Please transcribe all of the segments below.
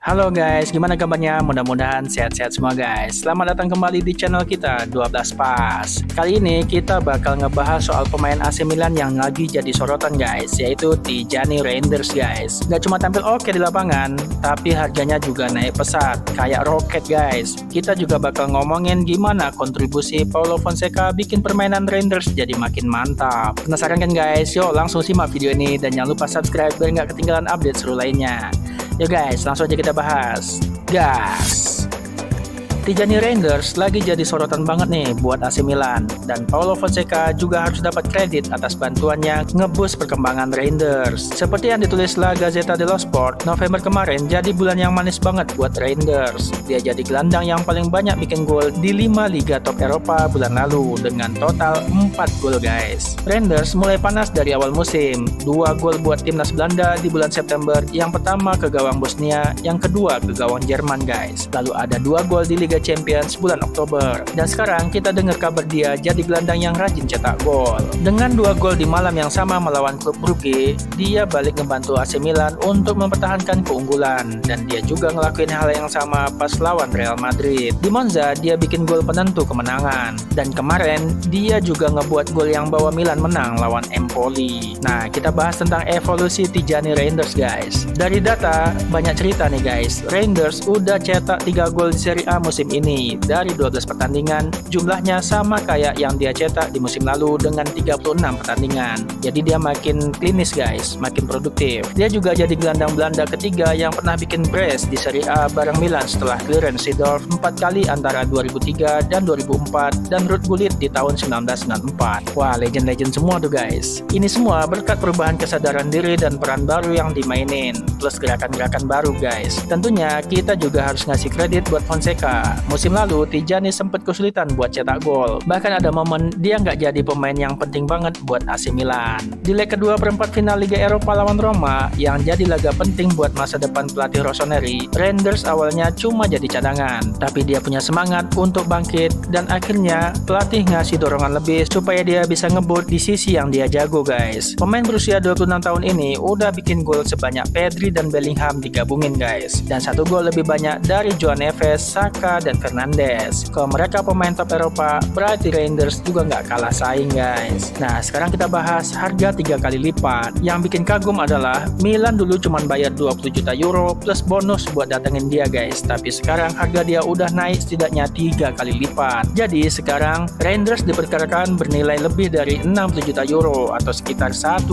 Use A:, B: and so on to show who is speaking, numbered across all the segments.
A: Halo guys, gimana kabarnya? Mudah-mudahan sehat-sehat semua guys. Selamat datang kembali di channel kita 12 Pas. Kali ini kita bakal ngebahas soal pemain AC Milan yang lagi jadi sorotan guys, yaitu Tijani Reinders guys. Gak cuma tampil oke di lapangan, tapi harganya juga naik pesat, kayak roket guys. Kita juga bakal ngomongin gimana kontribusi Paulo Fonseca bikin permainan Reinders jadi makin mantap. Penasaran kan guys? Yuk langsung simak video ini dan jangan lupa subscribe biar gak ketinggalan update seru lainnya. Yuk guys, langsung aja kita bahas. Gas! Tijani Reinders lagi jadi sorotan banget nih buat AC Milan, dan Paulo Fonseca juga harus dapat kredit atas bantuannya ngeboost perkembangan Reinders. Seperti yang ditulis La Gazzetta dello Sport, November kemarin jadi bulan yang manis banget buat Reinders. Dia jadi gelandang yang paling banyak bikin gol di 5 liga top Eropa bulan lalu dengan total 4 gol guys. Reinders mulai panas dari awal musim, 2 gol buat timnas Belanda di bulan September, yang pertama ke gawang Bosnia, yang kedua ke gawang Jerman guys. Lalu ada 2 gol di Liga Champions bulan Oktober, dan sekarang kita dengar kabar dia jadi gelandang yang rajin cetak gol. Dengan 2 gol di malam yang sama melawan klub Brugge, dia balik ngebantu AC Milan untuk mempertahankan keunggulan, dan dia juga ngelakuin hal yang sama pas lawan Real Madrid. Di Monza dia bikin gol penentu kemenangan, dan kemarin dia juga ngebuat gol yang bawa Milan menang lawan Empoli. Nah, kita bahas tentang evolusi Tijani Reinders guys. Dari data banyak cerita nih guys. Reinders udah cetak 3 gol di Serie A musim ini dari 12 pertandingan, jumlahnya sama kayak yang dia cetak di musim lalu dengan 36 pertandingan. Jadi dia makin klinis guys, makin produktif. Dia juga jadi gelandang Belanda ketiga yang pernah bikin brace di Serie A bareng Milan setelah Clarence Seedorf 4 kali antara 2003 dan 2004 dan Ruud Gullit di tahun 1994. Wah, legend-legend semua tuh guys. Ini semua berkat perubahan kesadaran diri dan peran baru yang dimainin, plus gerakan-gerakan baru guys. Tentunya kita juga harus ngasih kredit buat Fonseca. Musim lalu Tijani sempat kesulitan buat cetak gol. Bahkan ada momen dia nggak jadi pemain yang penting banget buat AC Milan. Di leg kedua perempat final Liga Eropa lawan Roma yang jadi laga penting buat masa depan pelatih Rossoneri, Reinders awalnya cuma jadi cadangan, tapi dia punya semangat untuk bangkit dan akhirnya pelatih ngasih dorongan lebih supaya dia bisa ngebut di sisi yang dia jago guys. Pemain berusia 26 tahun ini udah bikin gol sebanyak Pedri dan Bellingham digabungin guys, dan 1 gol lebih banyak dari João Neves, Saka, dan Fernandes. Kalau mereka pemain top Eropa, berarti Reinders juga nggak kalah saing guys. Nah, sekarang kita bahas harga 3 kali lipat. Yang bikin kagum adalah Milan dulu cuma bayar 20 juta euro plus bonus buat datengin dia guys, tapi sekarang harga dia udah naik setidaknya 3 kali lipat. Jadi sekarang Reinders diperkirakan bernilai lebih dari 60 juta euro atau sekitar 1,1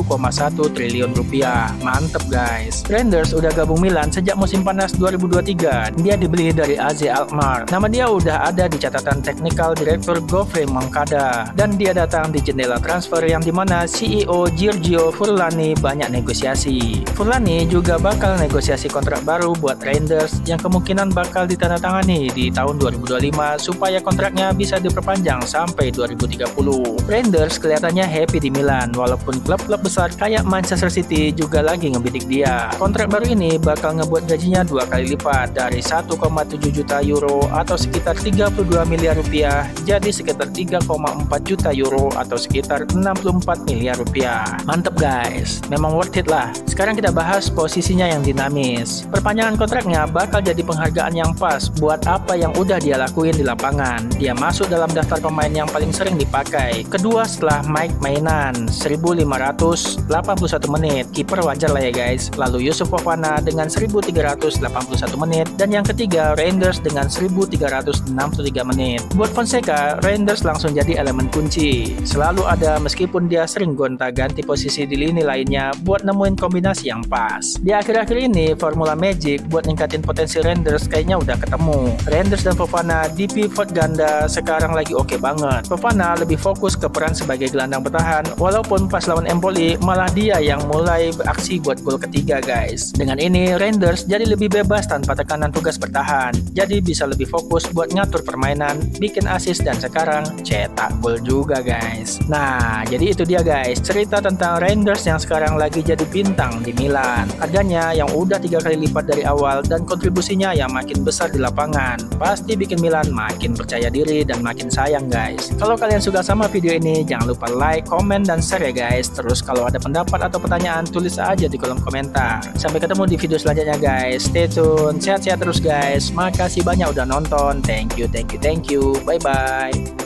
A: triliun rupiah. Mantep guys. Reinders udah gabung Milan sejak musim panas 2023. Dia dibeli dari AZ Alkmaar. Nama dia udah ada di catatan teknikal direktur Geoffrey Moncada, dan dia datang di jendela transfer yang dimana CEO Giorgio Furlani banyak negosiasi. Furlani juga bakal negosiasi kontrak baru buat Reinders yang kemungkinan bakal ditandatangani di tahun 2025 supaya kontraknya bisa diperpanjang sampai 2030. Reinders kelihatannya happy di Milan walaupun klub-klub besar kayak Manchester City juga lagi ngebidik dia. Kontrak baru ini bakal ngebuat gajinya 2 kali lipat dari 1,7 juta euro atau sekitar 32 miliar rupiah jadi sekitar 3,4 juta euro atau sekitar 64 miliar rupiah. Mantep guys, memang worth it lah. Sekarang kita bahas posisinya yang dinamis. Perpanjangan kontraknya bakal jadi penghargaan yang pas buat apa yang udah dia lakuin di lapangan. Dia masuk dalam daftar pemain yang paling sering dipakai, kedua setelah Mike Maignan 1581 menit, kiper wajar lah ya guys. Lalu Yusuf Fofana dengan 1381 menit, dan yang ketiga Reinders dengan 1363 menit. Buat Fonseca, Reinders langsung jadi elemen kunci. Selalu ada meskipun dia sering gonta-ganti posisi di lini lainnya buat nemuin kombinasi yang pas. Di akhir-akhir ini, formula magic buat ningkatin potensi Reinders kayaknya udah ketemu. Reinders dan Fofana di pivot ganda sekarang lagi oke banget. Fofana lebih fokus ke peran sebagai gelandang bertahan, walaupun pas lawan Empoli malah dia yang mulai beraksi buat gol ketiga guys. Dengan ini, Reinders jadi lebih bebas tanpa tekanan tugas bertahan, jadi bisa lebih lebih fokus buat ngatur permainan, bikin assist, dan sekarang cetak gol juga guys. Nah, jadi itu dia guys, cerita tentang Reinders yang sekarang lagi jadi bintang di Milan. Harganya yang udah 3 kali lipat dari awal dan kontribusinya yang makin besar di lapangan. Pasti bikin Milan makin percaya diri dan makin sayang guys. Kalau kalian suka sama video ini, jangan lupa like, komen, dan share ya guys. Terus kalau ada pendapat atau pertanyaan, tulis aja di kolom komentar. Sampai ketemu di video selanjutnya guys. Stay tune, sehat-sehat terus guys. Makasih banyak udah nonton. Thank you. Bye bye.